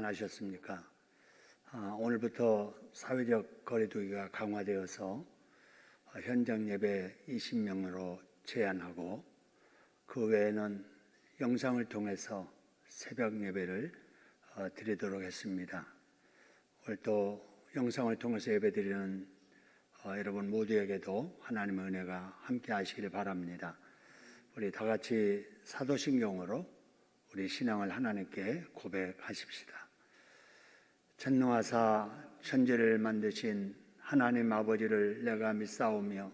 평안하셨습니까? 오늘부터 사회적 거리두기가 강화되어서 현장 예배 20명으로 제한하고 그 외에는 영상을 통해서 새벽 예배를 드리도록 했습니다. 오늘 또 영상을 통해서 예배드리는 여러분 모두에게도 하나님의 은혜가 함께 하시길 바랍니다. 우리 다 같이 사도신경으로 우리 신앙을 하나님께 고백하십시다. 전능하사 천지를 만드신 하나님 아버지를 내가 믿사오며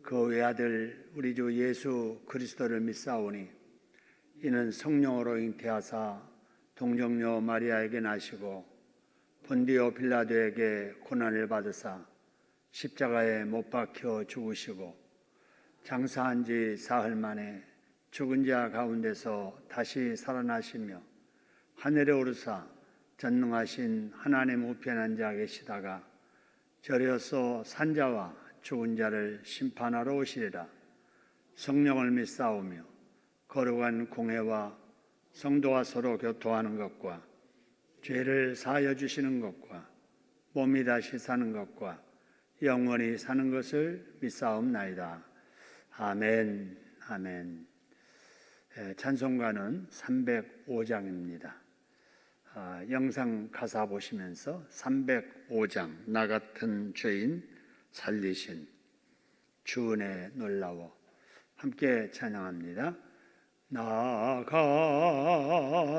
그 외아들 우리 주 예수 그리스도를 믿사오니 이는 성령으로 잉태하사 동정녀 마리아에게 나시고 본디오 빌라도에게 고난을 받으사 십자가에 못 박혀 죽으시고 장사한 지 사흘 만에 죽은 자 가운데서 다시 살아나시며 하늘에 오르사 전능하신 하나님 우편한 자 계시다가 절여서 산자와 죽은 자를 심판하러 오시리라. 성령을 믿사오며 거룩한 공회와 성도와 서로 교토하는 것과 죄를 사하여 주시는 것과 몸이 다시 사는 것과 영원히 사는 것을 믿사옵나이다. 아멘. 아멘. 찬송가는 305장입니다. 영상 가사 보시면서 305장 나 같은 죄인 살리신 주 은혜 놀라워 함께 찬양합니다. 나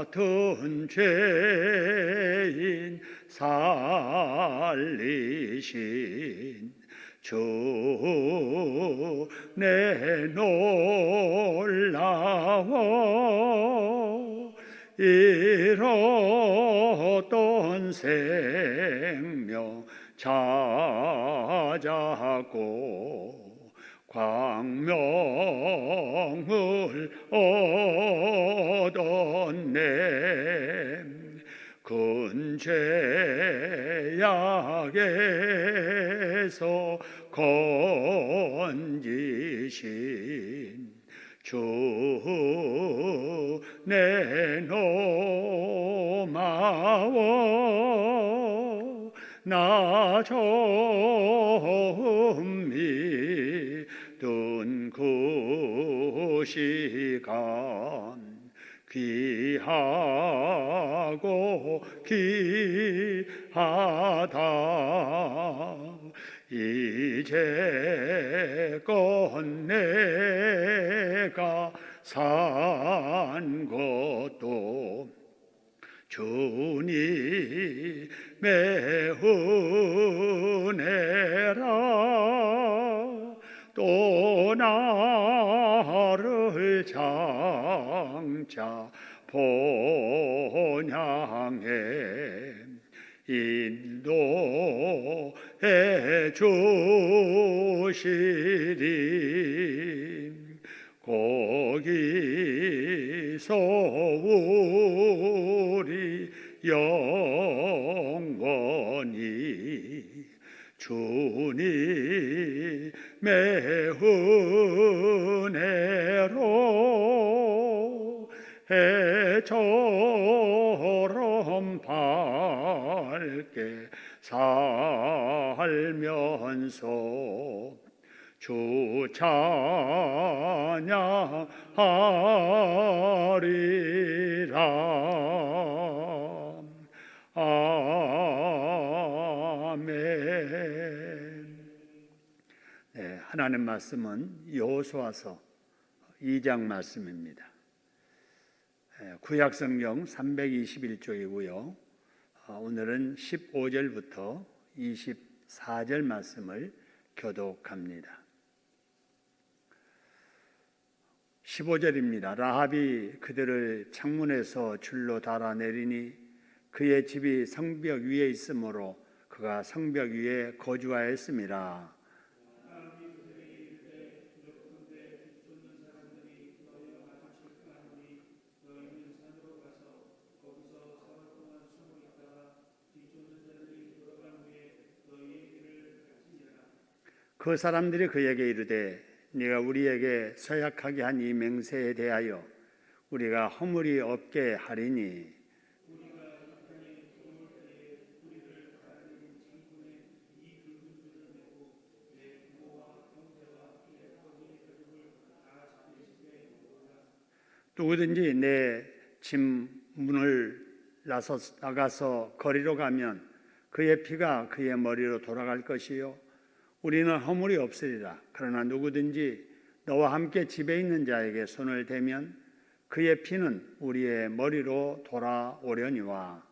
같은 죄인 살리신 주 내 놀라워 잃었던 생명 찾았고 광명을 얻었네. 근죄악에서 건지신 주 내 노마워 나 처음 믿은 그 시간 귀하고 귀하다. 이제껏 내가 산 것도 주님의 은혜라. 또 나를 장차 본향에 인도해 주시리. 거기서 우리 영원히 주님의 은혜로 해처럼 밝게 살면서 주 찬양하리라. 아멘. 네, 하나님 말씀은 여호수아서 2장 말씀입니다. 구약성경 321쪽이고요. 오늘은 15절부터 24절 말씀을 교독합니다. 15절입니다. 라합이 그들을 창문에서 줄로 달아내리니 그의 집이 성벽 위에 있으므로 그가 성벽 위에 거주하였음이라. 그 사람들이 그에게 이르되 네가 우리에게 서약하게 한 이 맹세에 대하여 우리가 허물이 없게 하리니 누구든지 내 집 문을 나가서 거리로 가면 그의 피가 그의 머리로 돌아갈 것이요 우리는 허물이 없으리라. 그러나 누구든지 너와 함께 집에 있는 자에게 손을 대면 그의 피는 우리의 머리로 돌아오려니와.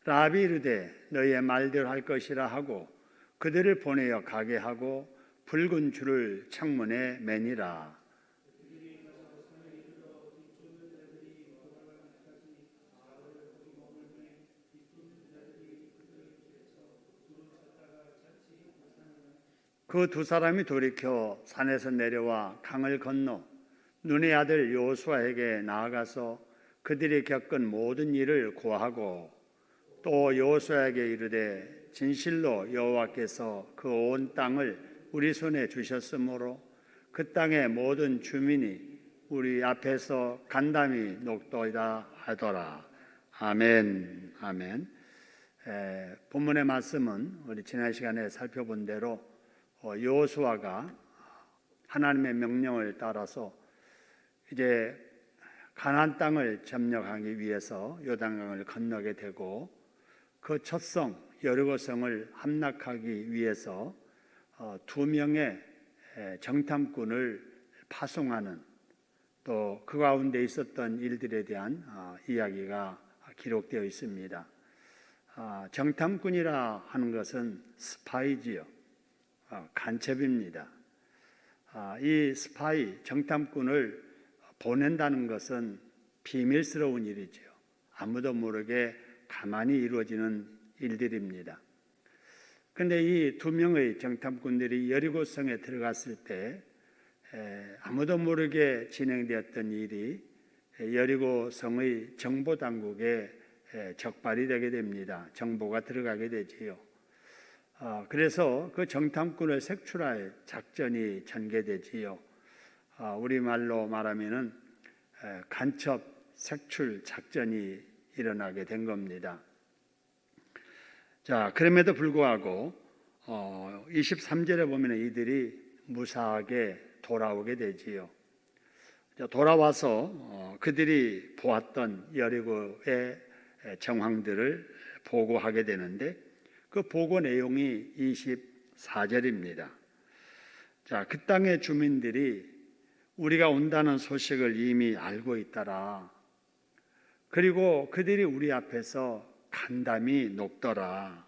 라비 이르되 너희의 말대로 할 것이라 하고 그들을 보내어 가게 하고 붉은 줄을 창문에 매니라. 그 두 사람이 돌이켜 산에서 내려와 강을 건너 눈의 아들 여호수아에게 나아가서 그들이 겪은 모든 일을 고하고 또 여호수아에게 이르되 진실로 여호와께서 그 온 땅을 우리 손에 주셨으므로 그 땅의 모든 주민이 우리 앞에서 간담이 녹도이다 하더라. 아멘. 아멘. 본문의 말씀은 우리 지난 시간에 살펴본 대로 여호수아가 하나님의 명령을 따라서 이제 가나안 땅을 점령하기 위해서 요단강을 건너게 되고 그 첫 성 여리고성을 함락하기 위해서 두 명의 정탐꾼을 파송하는 또 그 가운데 있었던 일들에 대한 이야기가 기록되어 있습니다. 정탐꾼이라 하는 것은 스파이지요. 간첩입니다. 이 스파이, 정탐꾼을 보낸다는 것은 비밀스러운 일이죠. 아무도 모르게 가만히 이루어지는 일들입니다. 그런데 이 두 명의 정탐꾼들이 여리고성에 들어갔을 때 아무도 모르게 진행되었던 일이 여리고성의 정보당국에 적발이 되게 됩니다. 정보가 들어가게 되지요. 그래서 그 정탐꾼을 색출할 작전이 전개되지요. 우리말로 말하면은 간첩 색출 작전이 일어나게 된 겁니다. 자, 그럼에도 불구하고 23절에 보면 이들이 무사하게 돌아오게 되지요. 돌아와서 그들이 보았던 여리고의 정황들을 보고하게 되는데 그 보고 내용이 24절입니다. 자, 그 땅의 주민들이 우리가 온다는 소식을 이미 알고 있더라. 그리고 그들이 우리 앞에서 간담이 녹더라.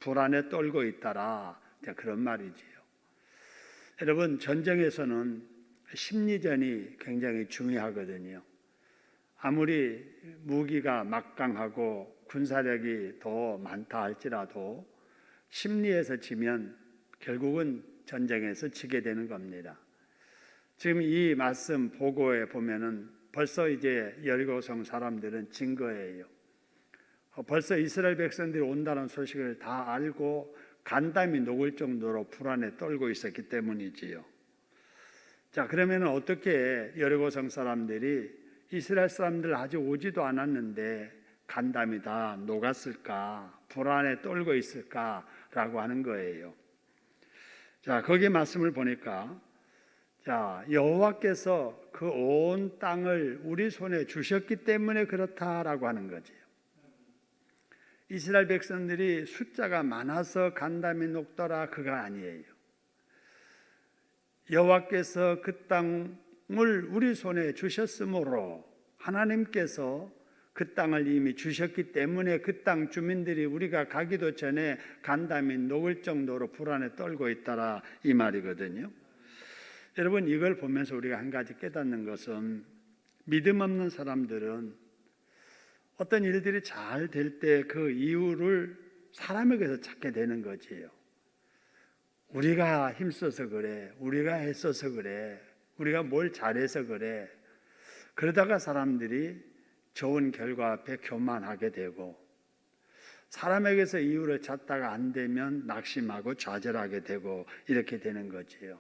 불안에 떨고 있더라. 그런 말이지요. 여러분, 전쟁에서는 심리전이 굉장히 중요하거든요. 아무리 무기가 막강하고 군사력이 더 많다 할지라도 심리에서 지면 결국은 전쟁에서 지게 되는 겁니다. 지금 이 말씀 보고에 보면은 벌써 이제 여리고성 사람들은 진 거예요. 벌써 이스라엘 백성들이 온다는 소식을 다 알고 간담이 녹을 정도로 불안에 떨고 있었기 때문이지요. 자, 그러면 어떻게 여리고성 사람들이 이스라엘 사람들 아직 오지도 않았는데 간담이 다 녹았을까, 불안에 떨고 있을까라고 하는 거예요. 자, 거기 말씀을 보니까 자, 여호와께서 그 온 땅을 우리 손에 주셨기 때문에 그렇다라고 하는 거지요. 이스라엘 백성들이 숫자가 많아서 간담이 녹더라 그가 아니에요. 여호와께서 그 땅을 우리 손에 주셨으므로 하나님께서 그 땅을 이미 주셨기 때문에 그 땅 주민들이 우리가 가기도 전에 간담이 녹을 정도로 불안에 떨고 있더라 이 말이거든요. 여러분, 이걸 보면서 우리가 한 가지 깨닫는 것은 믿음 없는 사람들은 어떤 일들이 잘 될 때 그 이유를 사람에게서 찾게 되는 거지요. 우리가 힘써서 그래, 우리가 애써서 그래, 우리가 뭘 잘해서 그래. 그러다가 사람들이 좋은 결과 앞에 교만하게 되고 사람에게서 이유를 찾다가 안 되면 낙심하고 좌절하게 되고 이렇게 되는 거지요.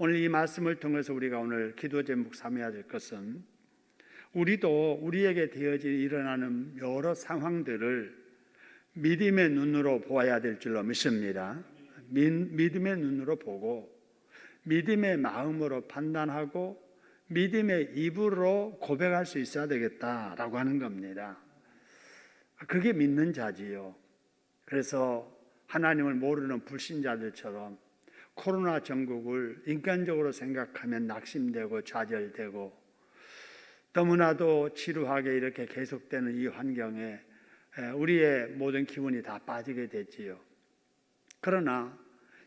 오늘 이 말씀을 통해서 우리가 오늘 기도 제목 삼아야 될 것은 우리도 우리에게 되어질 일어나는 여러 상황들을 믿음의 눈으로 보아야 될 줄로 믿습니다. 믿음의 눈으로 보고 믿음의 마음으로 판단하고 믿음의 입으로 고백할 수 있어야 되겠다라고 하는 겁니다. 그게 믿는 자지요. 그래서 하나님을 모르는 불신자들처럼 코로나 전국을 인간적으로 생각하면 낙심되고 좌절되고 너무나도 지루하게 이렇게 계속되는 이 환경에 우리의 모든 기운이 다 빠지게 되지요. 그러나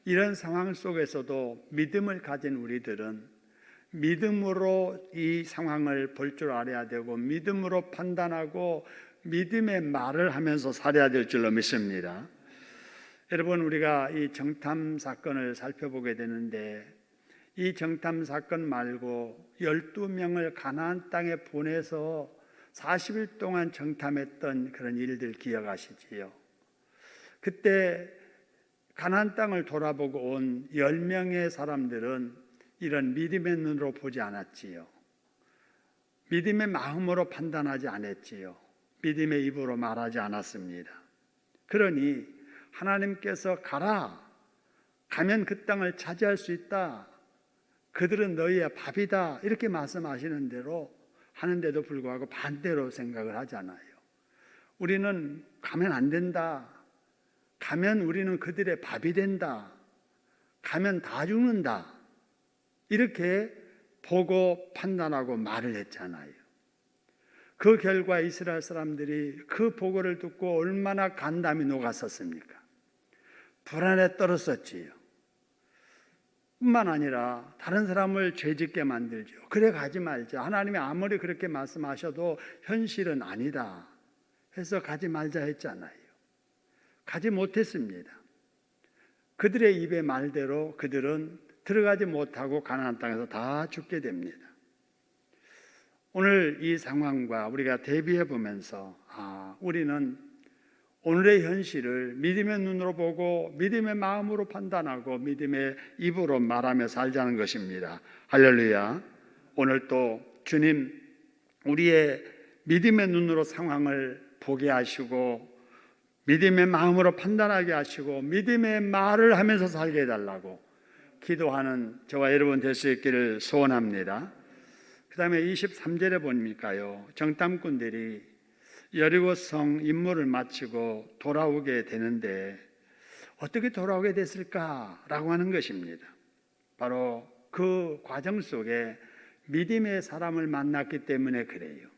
이런 상황 속에서도 믿음을 가진 우리들은 믿음으로 이 상황을 볼 줄 알아야 되고 믿음으로 판단하고 믿음의 말을 하면서 살아야 될 줄로 믿습니다. 여러분, 우리가 이 정탐 사건을 살펴보게 되는데 이 정탐 사건 말고 12명을 가나안 땅에 보내서 40일 동안 정탐했던 그런 일들 기억하시지요? 그때 가나안 땅을 돌아보고 온 10명의 사람들은 이런 믿음의 눈으로 보지 않았지요. 믿음의 마음으로 판단하지 않았지요. 믿음의 입으로 말하지 않았습니다. 그러니 하나님께서 가라, 가면 그 땅을 차지할 수 있다, 그들은 너희의 밥이다, 이렇게 말씀하시는 대로 하는데도 불구하고 반대로 생각을 하잖아요. 우리는 가면 안 된다, 가면 우리는 그들의 밥이 된다, 가면 다 죽는다, 이렇게 보고 판단하고 말을 했잖아요. 그 결과 이스라엘 사람들이 그 보고를 듣고 얼마나 간담이 녹았었습니까? 불안에 떨었었지요. 뿐만 아니라 다른 사람을 죄짓게 만들죠. 그래 가지 말자. 하나님이 아무리 그렇게 말씀하셔도 현실은 아니다 해서 가지 말자 했잖아요. 가지 못했습니다. 그들의 입의 말대로 그들은 들어가지 못하고 가나안 땅에서 다 죽게 됩니다. 오늘 이 상황과 우리가 대비해 보면서 우리는 오늘의 현실을 믿음의 눈으로 보고 믿음의 마음으로 판단하고 믿음의 입으로 말하며 살자는 것입니다. 할렐루야. 오늘 또 주님 우리의 믿음의 눈으로 상황을 보게 하시고 믿음의 마음으로 판단하게 하시고 믿음의 말을 하면서 살게 해달라고 기도하는 저와 여러분 될 수 있기를 소원합니다. 그 다음에 23절에 보니까요, 정탐꾼들이 여리고성 임무를 마치고 돌아오게 되는데 어떻게 돌아오게 됐을까라고 하는 것입니다. 바로 그 과정 속에 믿음의 사람을 만났기 때문에 그래요.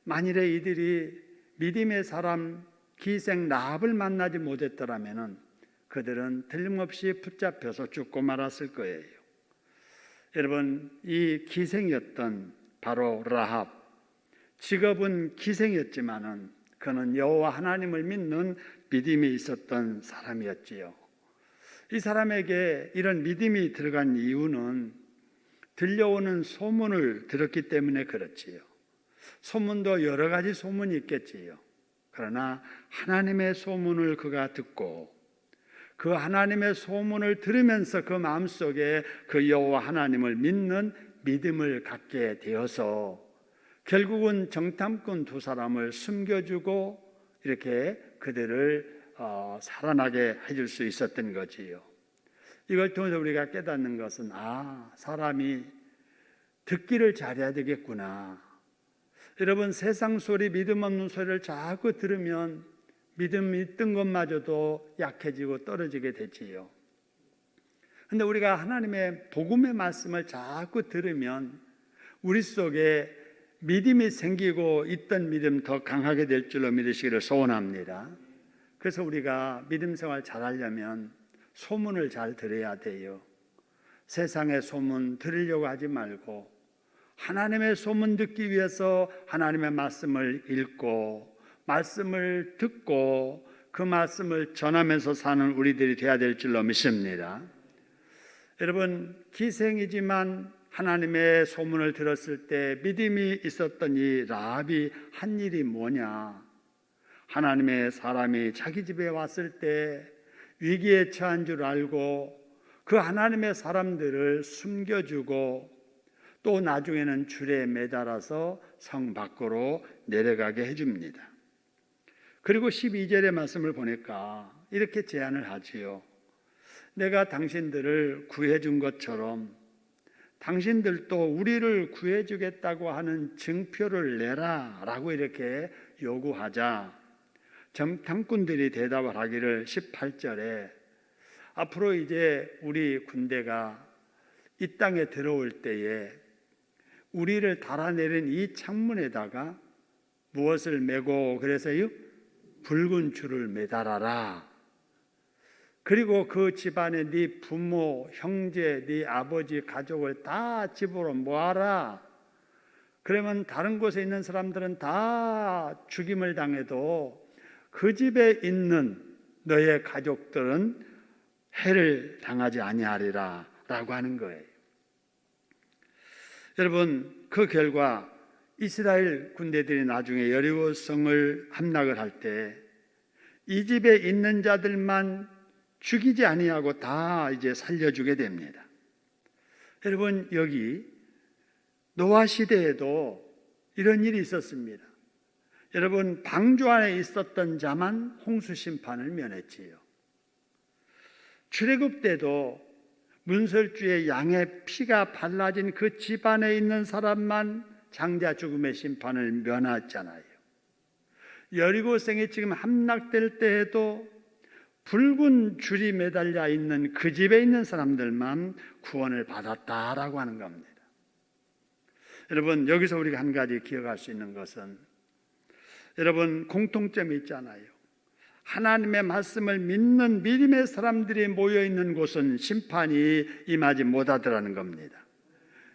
만일에 이들이 믿음의 사람 기생 라합을 만나지 못했더라면 그들은 틀림없이 붙잡혀서 죽고 말았을 거예요. 여러분, 이 기생이었던 바로 라합, 직업은 기생이었지만은 그는 여호와 하나님을 믿는 믿음이 있었던 사람이었지요. 이 사람에게 이런 믿음이 들어간 이유는 들려오는 소문을 들었기 때문에 그렇지요. 소문도 여러 가지 소문이 있겠지요. 그러나 하나님의 소문을 그가 듣고 그 하나님의 소문을 들으면서 그 마음속에 그 여호와 하나님을 믿는 믿음을 갖게 되어서 결국은 정탐꾼 두 사람을 숨겨주고 이렇게 그들을 살아나게 해줄 수 있었던 거지요. 이걸 통해서 우리가 깨닫는 것은 사람이 듣기를 잘해야 되겠구나. 여러분, 세상 소리, 믿음 없는 소리를 자꾸 들으면 믿음이 있던 것마저도 약해지고 떨어지게 되지요. 그런데 우리가 하나님의 복음의 말씀을 자꾸 들으면 우리 속에 믿음이 생기고 있던 믿음 더 강하게 될 줄로 믿으시기를 소원합니다. 그래서 우리가 믿음 생활 잘하려면 소문을 잘 들어야 돼요. 세상의 소문 들으려고 하지 말고 하나님의 소문 듣기 위해서 하나님의 말씀을 읽고 말씀을 듣고 그 말씀을 전하면서 사는 우리들이 되어야 될 줄로 믿습니다. 여러분, 기생이지만 하나님의 소문을 들었을 때 믿음이 있었던 이 라합이 한 일이 뭐냐? 하나님의 사람이 자기 집에 왔을 때 위기에 처한 줄 알고 그 하나님의 사람들을 숨겨주고 또 나중에는 줄에 매달아서 성 밖으로 내려가게 해줍니다. 그리고 12절의 말씀을 보니까 이렇게 제안을 하지요. 내가 당신들을 구해준 것처럼 당신들도 우리를 구해주겠다고 하는 증표를 내라 라고 이렇게 요구하자 정탐꾼들이 대답을 하기를 18절에 앞으로 이제 우리 군대가 이 땅에 들어올 때에 우리를 달아내린 이 창문에다가 무엇을 메고 그래서요? 붉은 줄을 매달아라. 그리고 그 집안에 네 부모, 형제, 네 아버지, 가족을 다 집으로 모아라. 그러면 다른 곳에 있는 사람들은 다 죽임을 당해도 그 집에 있는 너의 가족들은 해를 당하지 아니하리라 라고 하는 거예요. 여러분, 그 결과 이스라엘 군대들이 나중에 여리고성을 함락을 할 때 이 집에 있는 자들만 죽이지 아니하고 다 이제 살려주게 됩니다. 여러분, 여기 노아 시대에도 이런 일이 있었습니다. 여러분, 방주 안에 있었던 자만 홍수 심판을 면했지요. 출애굽 때도 문설주에 양의 피가 발라진 그 집안에 있는 사람만 장자 죽음의 심판을 면했잖아요. 여리고성이 지금 함락될 때에도 붉은 줄이 매달려 있는 그 집에 있는 사람들만 구원을 받았다라고 하는 겁니다. 여러분, 여기서 우리가 한 가지 기억할 수 있는 것은 여러분, 공통점이 있잖아요. 하나님의 말씀을 믿는 믿음의 사람들이 모여있는 곳은 심판이 임하지 못하더라는 겁니다.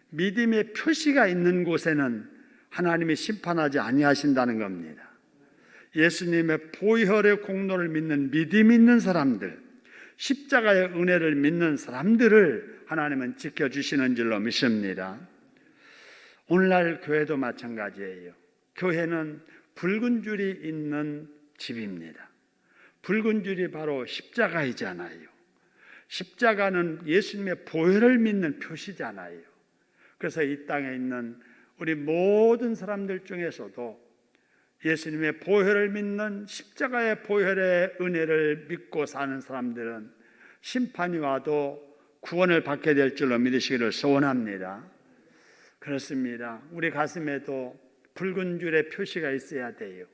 믿음의 표시가 있는 곳에는 하나님이 심판하지 아니하신다는 겁니다. 예수님의 보혈의 공로를 믿는 믿음 있는 사람들, 십자가의 은혜를 믿는 사람들을 하나님은 지켜주시는 줄로 믿습니다. 오늘날 교회도 마찬가지예요. 교회는 붉은 줄이 있는 집입니다. 붉은 줄이 바로 십자가이잖아요. 십자가는 예수님의 보혈을 믿는 표시잖아요. 그래서 이 땅에 있는 우리 모든 사람들 중에서도 예수님의 보혈을 믿는 십자가의 보혈의 은혜를 믿고 사는 사람들은 심판이 와도 구원을 받게 될 줄로 믿으시기를 소원합니다. 그렇습니다. 우리 가슴에도 붉은 줄의 표시가 있어야 돼요.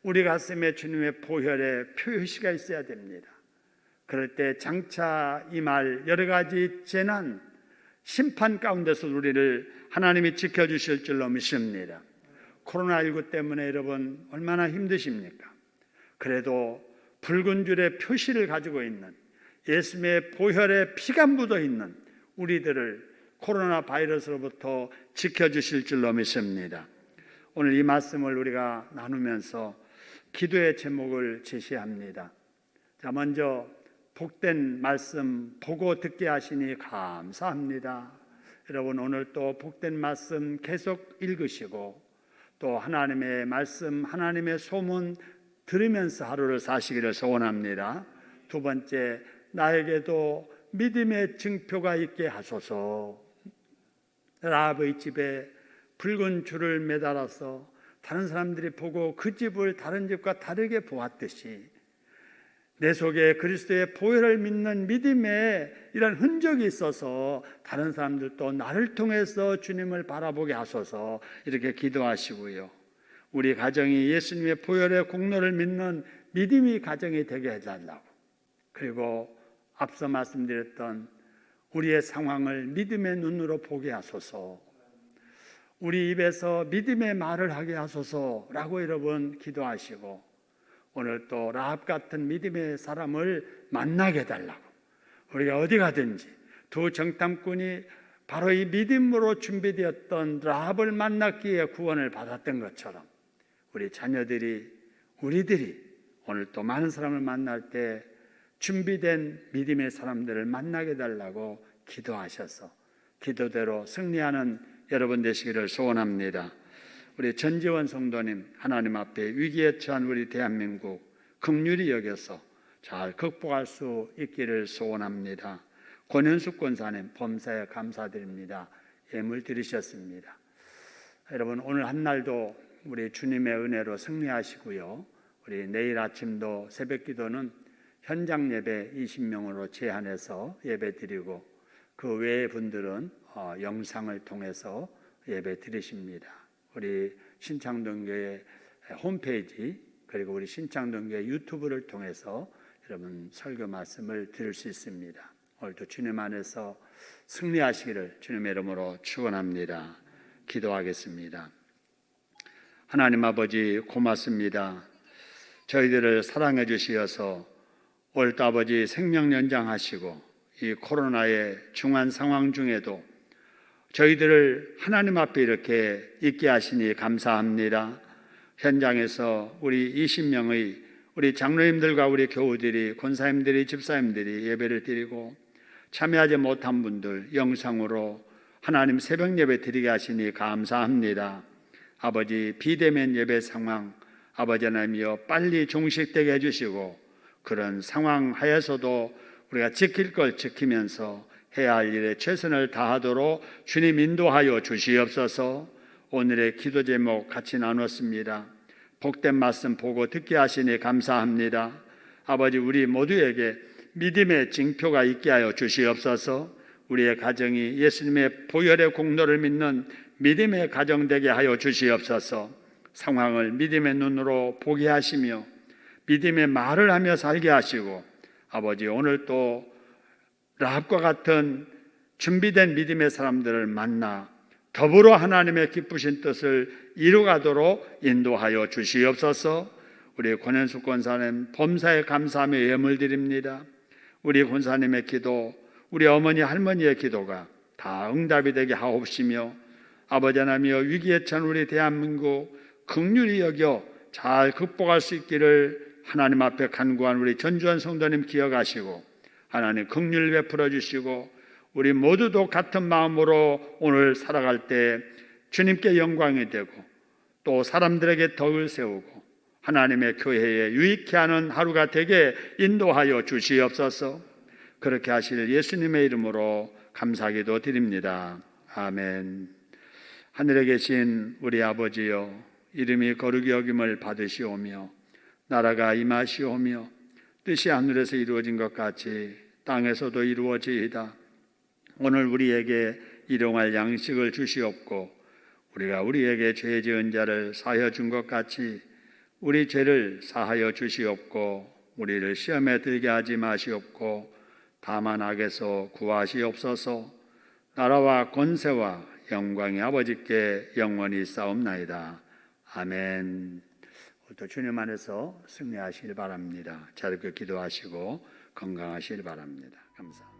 우리 가슴에 주님의 보혈의 표시가 있어야 됩니다. 그럴 때 장차 임할 여러 가지 재난, 심판 가운데서 우리를 하나님이 지켜주실 줄로 믿습니다. 코로나19 때문에 여러분 얼마나 힘드십니까? 그래도 붉은 줄의 표시를 가지고 있는 예수님의 보혈의 피가 묻어 있는 우리들을 코로나 바이러스로부터 지켜주실 줄로 믿습니다. 오늘 이 말씀을 우리가 나누면서 기도의 제목을 제시합니다. 자, 먼저 복된 말씀 보고 듣게 하시니 감사합니다. 여러분, 오늘 또 복된 말씀 계속 읽으시고 또 하나님의 말씀, 하나님의 소문 들으면서 하루를 사시기를 소원합니다. 두 번째, 나에게도 믿음의 증표가 있게 하소서. 라합의 집에 붉은 줄을 매달아서 다른 사람들이 보고 그 집을 다른 집과 다르게 보았듯이 내 속에 그리스도의 보혈을 믿는 믿음에 이런 흔적이 있어서 다른 사람들도 나를 통해서 주님을 바라보게 하소서 이렇게 기도하시고요. 우리 가정이 예수님의 보혈의 공로를 믿는 믿음이 가정이 되게 해달라고, 그리고 앞서 말씀드렸던 우리의 상황을 믿음의 눈으로 보게 하소서, 우리 입에서 믿음의 말을 하게 하소서라고 여러분 기도하시고, 오늘 또 라합 같은 믿음의 사람을 만나게 해달라고, 우리가 어디 가든지 두 정탐꾼이 바로 이 믿음으로 준비되었던 라합을 만났기에 구원을 받았던 것처럼 우리 자녀들이, 우리들이 오늘 또 많은 사람을 만날 때 준비된 믿음의 사람들을 만나게 해달라고 기도하셔서 기도대로 승리하는 여러분 되시기를 소원합니다. 우리 전지원 성도님, 하나님 앞에 위기에 처한 우리 대한민국 긍휼히 여겨서 잘 극복할 수 있기를 소원합니다. 권현숙 권사님 범사에 감사드립니다. 예물 드리셨습니다. 여러분, 오늘 한 날도 우리 주님의 은혜로 승리하시고요. 우리 내일 아침도 새벽 기도는 현장 예배 20명으로 제한해서 예배 드리고 그 외의 분들은 영상을 통해서 예배 드리십니다. 우리 신창동교회 홈페이지 그리고 우리 신창동교회 유튜브를 통해서 여러분 설교 말씀을 들을 수 있습니다. 오늘도 주님 안에서 승리하시기를 주님의 이름으로 축원합니다. 기도하겠습니다. 하나님 아버지 고맙습니다. 저희들을 사랑해 주시어서 올도 아버지 생명 연장하시고 이 코로나의 중한 상황 중에도 저희들을 하나님 앞에 이렇게 있게 하시니 감사합니다. 현장에서 우리 20명의 우리 장로님들과 우리 교우들이 권사님들이 집사님들이 예배를 드리고 참여하지 못한 분들 영상으로 하나님 새벽 예배 드리게 하시니 감사합니다. 아버지 비대면 예배 상황 아버지 하나님이여 빨리 종식되게 해주시고 그런 상황 하에서도 우리가 지킬 걸 지키면서 해야 할 일에 최선을 다하도록 주님 인도하여 주시옵소서. 오늘의 기도 제목 같이 나눴습니다. 복된 말씀 보고 듣게 하시니 감사합니다. 아버지 우리 모두에게 믿음의 징표가 있게 하여 주시옵소서. 우리의 가정이 예수님의 보혈의 공로를 믿는 믿음의 가정 되게 하여 주시옵소서. 상황을 믿음의 눈으로 보게 하시며 믿음의 말을 하며 살게 하시고 아버지 오늘 또 라합과 같은 준비된 믿음의 사람들을 만나 더불어 하나님의 기쁘신 뜻을 이루가도록 인도하여 주시옵소서. 우리 권현숙 권사님 범사에 감사하며 예물 드립니다. 우리 권사님의 기도 우리 어머니 할머니의 기도가 다 응답이 되게 하옵시며 아버지 하나님이여 위기에 처한 우리 대한민국 긍휼히 여겨 잘 극복할 수 있기를 하나님 앞에 간구한 우리 전주환 성도님 기억하시고 하나님 긍휼 베풀어 주시고 우리 모두도 같은 마음으로 오늘 살아갈 때 주님께 영광이 되고 또 사람들에게 덕을 세우고 하나님의 교회에 유익케 하는 하루가 되게 인도하여 주시옵소서. 그렇게 하실 예수님의 이름으로 감사기도 드립니다. 아멘. 하늘에 계신 우리 아버지여 이름이 거룩히 여김을 받으시오며 나라가 임하시오며 뜻이 하늘에서 이루어진 것 같이 땅에서도 이루어지이다. 오늘 우리에게 일용할 양식을 주시옵고 우리가 우리에게 죄 지은 자를 사하여 준 것 같이 우리 죄를 사하여 주시옵고 우리를 시험에 들게 하지 마시옵고 다만 악에서 구하시옵소서. 나라와 권세와 영광이 아버지께 영원히 싸움나이다. 아멘. 또 주님 안에서 승리하시길 바랍니다. 자유롭게 기도하시고 건강하시길 바랍니다. 감사합니다.